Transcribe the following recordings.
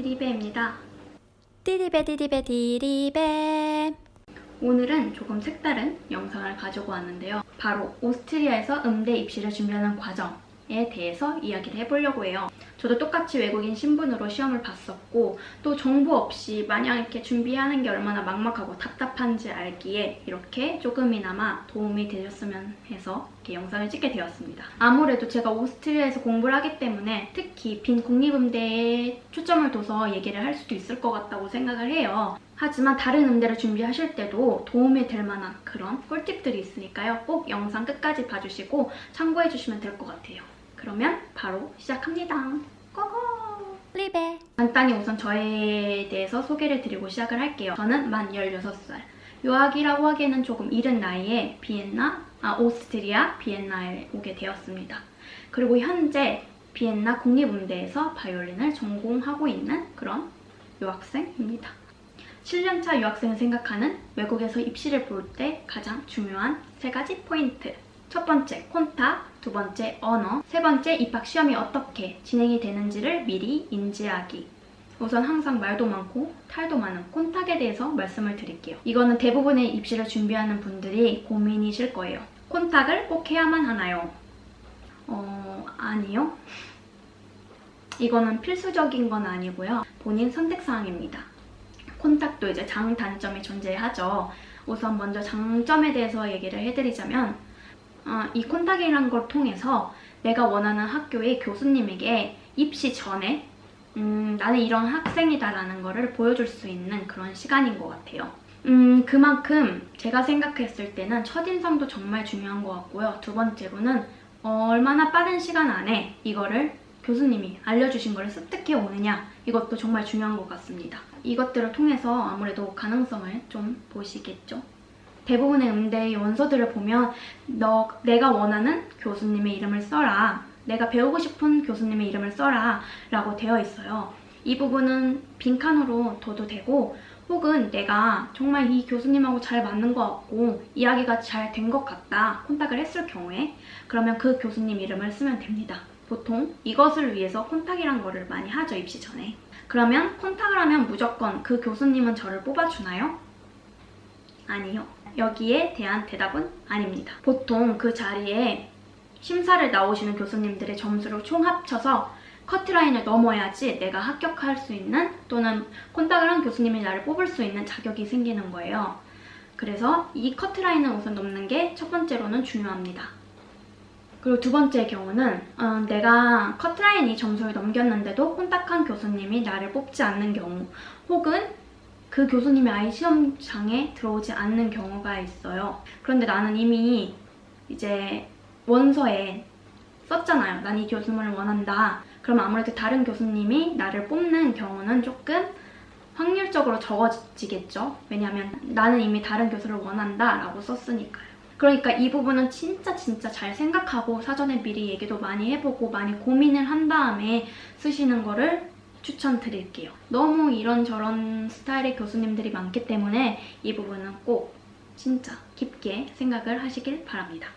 디리베입니다. 디리베 디리베. 오늘은 조금 색다른 영상을 가지고 왔는데요. 바로 오스트리아에서 음대 입시를 준비하는 과정에 대해서 이야기를 해보려고 해요. 저도 똑같이 외국인 신분으로 시험을 봤었고 또 정보 없이 마냥 이렇게 준비하는 게 얼마나 막막하고 답답한지 알기에 이렇게 조금이나마 도움이 되셨으면 해서 이렇게 영상을 찍게 되었습니다. 아무래도 제가 오스트리아에서 공부를 하기 때문에 특히 빈 국립음대에 초점을 둬서 얘기를 할 수도 있을 것 같다고 생각을 해요. 하지만 다른 음대를 준비하실 때도 도움이 될 만한 그런 꿀팁들이 있으니까요. 꼭 영상 끝까지 봐주시고 참고해주시면 될 것 같아요. 그러면 바로 시작합니다. 고고! 리베. 간단히 우선 저에 대해서 소개를 드리고 시작을 할게요. 저는 만 16살. 유학이라고 하기에는 조금 이른 나이에 오스트리아 비엔나에 오게 되었습니다. 그리고 현재 비엔나 국립음대에서 바이올린을 전공하고 있는 그런 유학생입니다. 7년차 유학생을 생각하는 외국에서 입시를 볼 때 가장 중요한 3가지 포인트. 첫 번째, 콘탁. 두 번째, 언어. 세 번째, 입학 시험이 어떻게 진행이 되는지를 미리 인지하기. 우선 항상 말도 많고 탈도 많은 콘탁에 대해서 말씀을 드릴게요. 이거는 대부분의 입시를 준비하는 분들이 고민이실 거예요. 콘탁을 꼭 해야만 하나요? 아니요. 이거는 필수적인 건 아니고요. 본인 선택사항입니다. 콘탁도 이제 장단점이 존재하죠. 우선 먼저 장점에 대해서 얘기를 해드리자면 이 콘탁이라는 걸 통해서 내가 원하는 학교의 교수님에게 입시 전에 나는 이런 학생이다라는 거를 보여줄 수 있는 그런 시간인 것 같아요. 그만큼 제가 생각했을 때는 첫인상도 정말 중요한 것 같고요. 두 번째로는 얼마나 빠른 시간 안에 이거를 교수님이 알려주신 거를 습득해 오느냐, 이것도 정말 중요한 것 같습니다. 이것들을 통해서 아무래도 가능성을 좀 보시겠죠. 대부분의 음대의 원서들을 보면 내가 원하는 교수님의 이름을 써라, 내가 배우고 싶은 교수님의 이름을 써라 라고 되어 있어요. 이 부분은 빈칸으로 둬도 되고, 혹은 내가 정말 이 교수님하고 잘 맞는 것 같고 이야기가 잘 된 것 같다 콘탁을 했을 경우에 그러면 그 교수님 이름을 쓰면 됩니다. 보통 이것을 위해서 콘탁이란 거를 많이 하죠, 입시 전에. 그러면 콘탁을 하면 무조건 그 교수님은 저를 뽑아주나요? 아니요. 여기에 대한 대답은 아닙니다. 보통 그 자리에 심사를 나오시는 교수님들의 점수를 총 합쳐서 커트라인을 넘어야지 내가 합격할 수 있는, 또는 콘탁을 한 교수님이 나를 뽑을 수 있는 자격이 생기는 거예요. 그래서 이 커트라인을 우선 넘는 게 첫 번째로는 중요합니다. 그리고 두 번째 경우는 내가 커트라인이 점수를 넘겼는데도 콘탁한 교수님이 나를 뽑지 않는 경우, 혹은 그 교수님이 아예 시험장에 들어오지 않는 경우가 있어요. 그런데 나는 이미 이제 원서에 썼잖아요. 난 이 교수님을 원한다. 그러면 아무래도 다른 교수님이 나를 뽑는 경우는 조금 확률적으로 적어지겠죠. 왜냐하면 나는 이미 다른 교수를 원한다 라고 썼으니까요. 그러니까 이 부분은 진짜 잘 생각하고 사전에 미리 얘기도 많이 해보고 많이 고민을 한 다음에 쓰시는 거를 추천드릴게요. 너무 이런저런 스타일의 교수님들이 많기 때문에 이 부분은 꼭 진짜 깊게 생각을 하시길 바랍니다.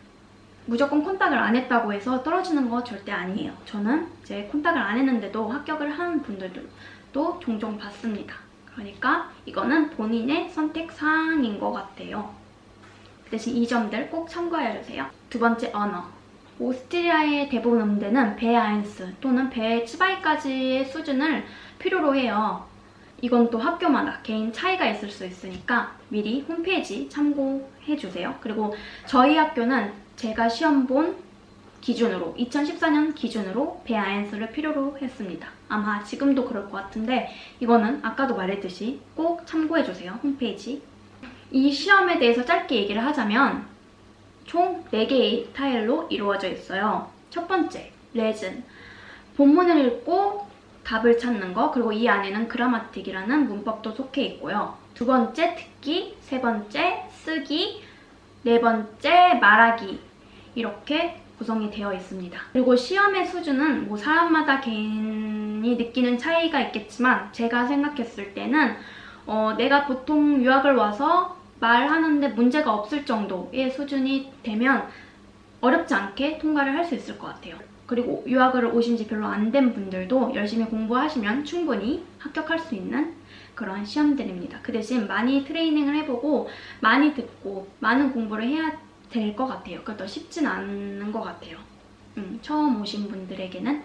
무조건 콘탁을 안 했다고 해서 떨어지는 거 절대 아니에요. 저는 이제 콘탁을 안 했는데도 합격을 하는 분들도 종종 봤습니다. 그러니까 이거는 본인의 선택사항인 것 같아요. 대신 이 점들 꼭 참고해주세요. 두 번째, 언어. 오스트리아의 대부분 음대는 B1 또는 B2까지의 수준을 필요로 해요. 이건 또 학교마다 개인 차이가 있을 수 있으니까 미리 홈페이지 참고해주세요. 그리고 저희 학교는 제가 시험 본 기준으로 2014년 기준으로 B1를 필요로 했습니다. 아마 지금도 그럴 것 같은데 이거는 아까도 말했듯이 꼭 참고해주세요. 홈페이지. 이 시험에 대해서 짧게 얘기를 하자면 총 4개의 타일로 이루어져 있어요. 첫 번째, 레즌. 본문을 읽고 답을 찾는 거, 그리고 이 안에는 그라마틱이라는 문법도 속해 있고요. 두 번째, 듣기. 세 번째, 쓰기. 네 번째, 말하기. 이렇게 구성이 되어 있습니다. 그리고 시험의 수준은 사람마다 개인이 느끼는 차이가 있겠지만 제가 생각했을 때는 내가 보통 유학을 와서 말하는데 문제가 없을 정도의 수준이 되면 어렵지 않게 통과를 할 수 있을 것 같아요. 그리고 유학을 오신 지 별로 안 된 분들도 열심히 공부하시면 충분히 합격할 수 있는 그런 시험들입니다. 그 대신 많이 트레이닝을 해보고 많이 듣고 많은 공부를 해야 될 것 같아요. 그것도 쉽진 않은 것 같아요. 처음 오신 분들에게는.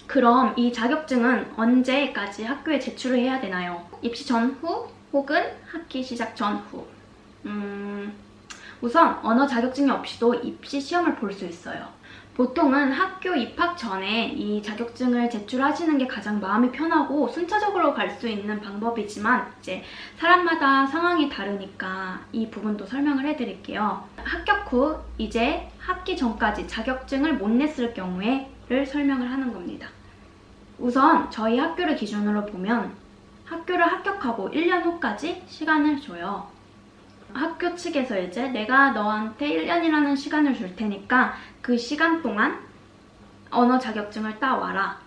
그럼 이 자격증은 언제까지 학교에 제출을 해야 되나요? 입시 전후 혹은 학기 시작 전후. 우선 언어 자격증이 없이도 입시 시험을 볼 수 있어요. 보통은 학교 입학 전에 이 자격증을 제출하시는 게 가장 마음이 편하고 순차적으로 갈 수 있는 방법이지만 이제 사람마다 상황이 다르니까 이 부분도 설명을 해드릴게요. 합격 후 이제 학기 전까지 자격증을 못 냈을 경우에를 설명을 하는 겁니다. 우선 저희 학교를 기준으로 보면 학교를 합격하고 1년 후까지 시간을 줘요. 학교 측에서 이제 내가 너한테 1년이라는 시간을 줄 테니까 그 시간 동안 언어 자격증을 따와라.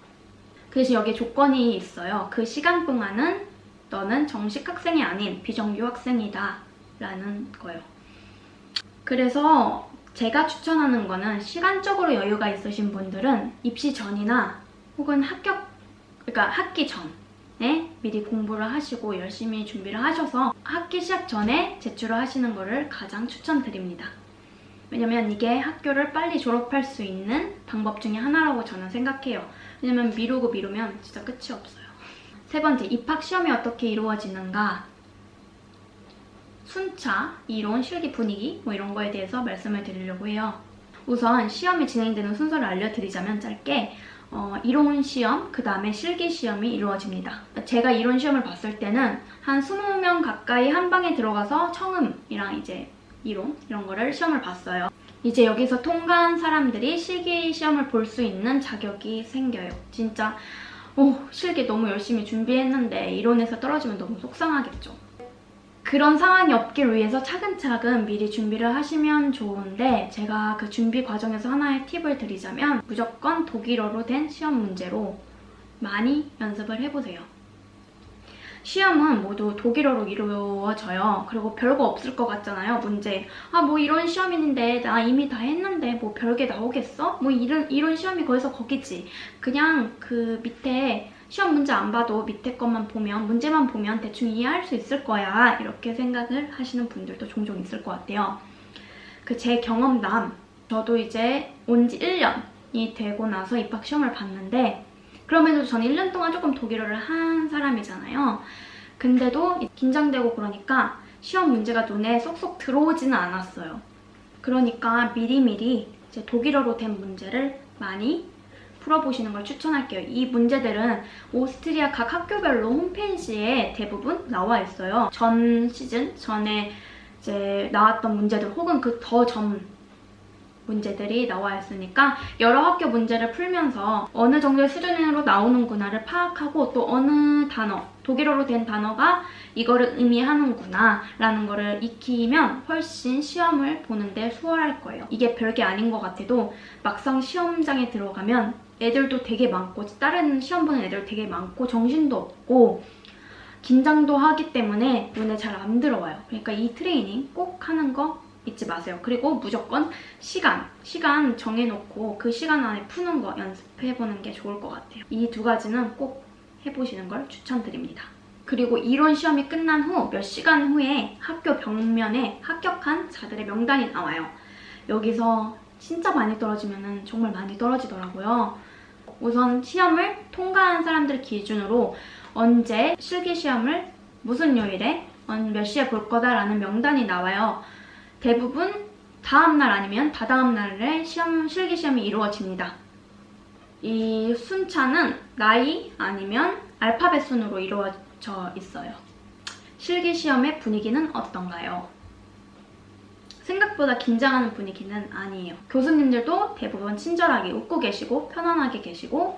그 대신 여기에 조건이 있어요. 그 시간 동안은 너는 정식 학생이 아닌 비정규 학생이다 라는 거예요. 그래서 제가 추천하는 거는 시간적으로 여유가 있으신 분들은 입시 전이나 혹은 그러니까 학기 전에 미리 공부를 하시고 열심히 준비를 하셔서 학기 시작 전에 제출을 하시는 거를 가장 추천드립니다. 왜냐면 이게 학교를 빨리 졸업할 수 있는 방법 중에 하나라고 저는 생각해요. 왜냐면 미루고 미루면 진짜 끝이 없어요. 세 번째, 입학 시험이 어떻게 이루어지는가? 순차, 이론, 실기 분위기 이런 거에 대해서 말씀을 드리려고 해요. 우선 시험이 진행되는 순서를 알려드리자면 짧게 이론 시험, 그 다음에 실기 시험이 이루어집니다. 제가 이론 시험을 봤을 때는 한 20명 가까이 한 방에 들어가서 청음이랑 이제 이론 이런 거를 시험을 봤어요. 이제 여기서 통과한 사람들이 실기 시험을 볼 수 있는 자격이 생겨요. 진짜 실기 너무 열심히 준비했는데 이론에서 떨어지면 너무 속상하겠죠. 그런 상황이 없길 위해서 차근차근 미리 준비를 하시면 좋은데 제가 그 준비 과정에서 하나의 팁을 드리자면 무조건 독일어로 된 시험 문제로 많이 연습을 해보세요. 시험은 모두 독일어로 이루어져요. 그리고 별거 없을 것 같잖아요, 문제. 뭐 이런 시험인데 나 이미 다 했는데 뭐 별게 나오겠어? 뭐 이런 시험이 거기서 거기지. 그냥 그 밑에 시험 문제 안 봐도 밑에 것만 보면, 문제만 보면 대충 이해할 수 있을 거야. 이렇게 생각을 하시는 분들도 종종 있을 것 같아요. 제 경험담, 저도 이제 온 지 1년이 되고 나서 입학 시험을 봤는데 그럼에도 저는 1년 동안 조금 독일어를 한 사람이잖아요. 근데도 긴장되고 그러니까 시험 문제가 눈에 쏙쏙 들어오지는 않았어요. 그러니까 미리미리 이제 독일어로 된 문제를 많이 풀어보시는 걸 추천할게요. 이 문제들은 오스트리아 각 학교별로 홈페이지에 대부분 나와 있어요. 전 시즌 전에 이제 나왔던 문제들 혹은 그 더 전 문제들이 나와 있으니까 여러 학교 문제를 풀면서 어느 정도의 수준으로 나오는구나를 파악하고 또 어느 단어, 독일어로 된 단어가 이거를 의미하는구나 라는 거를 익히면 훨씬 시험을 보는데 수월할 거예요. 이게 별게 아닌 것 같아도 막상 시험장에 들어가면 애들도 되게 많고 다른 시험 보는 애들 되게 많고 정신도 없고 긴장도 하기 때문에 눈에 잘 안 들어와요. 그러니까 이 트레이닝 꼭 하는 거 잊지 마세요. 그리고 무조건 시간 정해놓고 그 시간 안에 푸는 거 연습해보는 게 좋을 것 같아요. 이 두 가지는 꼭 해보시는 걸 추천드립니다. 그리고 이론 시험이 끝난 후 몇 시간 후에 학교 벽면에 합격한 자들의 명단이 나와요. 여기서 진짜 많이 떨어지면 정말 많이 떨어지더라고요. 우선 시험을 통과한 사람들 기준으로 언제 실기시험을 무슨 요일에 몇 시에 볼 거다라는 명단이 나와요. 대부분 다음날 아니면 다다음 날에 실기시험이 이루어집니다. 이 순차는 나이 아니면 알파벳 순으로 이루어져 있어요. 실기시험의 분위기는 어떤가요? 생각보다 긴장하는 분위기는 아니에요. 교수님들도 대부분 친절하게 웃고 계시고 편안하게 계시고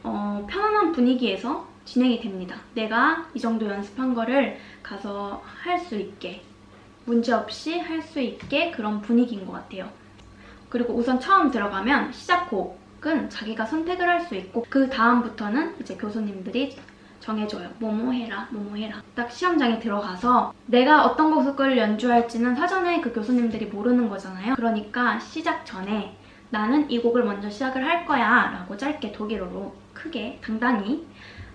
편안한 분위기에서 진행이 됩니다. 내가 이 정도 연습한 거를 가서 할 수 있게 문제없이 할 수 있게 그런 분위기인 것 같아요. 그리고 우선 처음 들어가면 시작곡은 자기가 선택을 할 수 있고 그 다음부터는 이제 교수님들이 정해줘요. 뭐뭐 해라, 뭐뭐 해라. 딱 시험장에 들어가서 내가 어떤 곡을 연주할지는 사전에 그 교수님들이 모르는 거잖아요. 그러니까 시작 전에 나는 이 곡을 먼저 시작을 할 거야 라고 짧게 독일어로 크게 당당히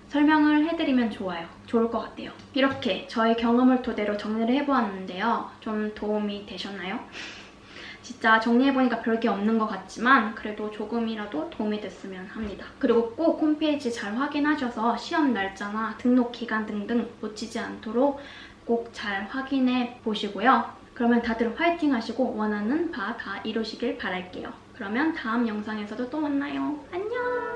설명을 해드리면 좋을 것 같아요. 이렇게 저의 경험을 토대로 정리를 해보았는데요. 좀 도움이 되셨나요? 진짜 정리해보니까 별게 없는 것 같지만 그래도 조금이라도 도움이 됐으면 합니다. 그리고 꼭 홈페이지 잘 확인하셔서 시험 날짜나 등록 기간 등등 놓치지 않도록 꼭 잘 확인해 보시고요. 그러면 다들 화이팅 하시고 원하는 바 다 이루시길 바랄게요. 그러면 다음 영상에서도 또 만나요. 안녕!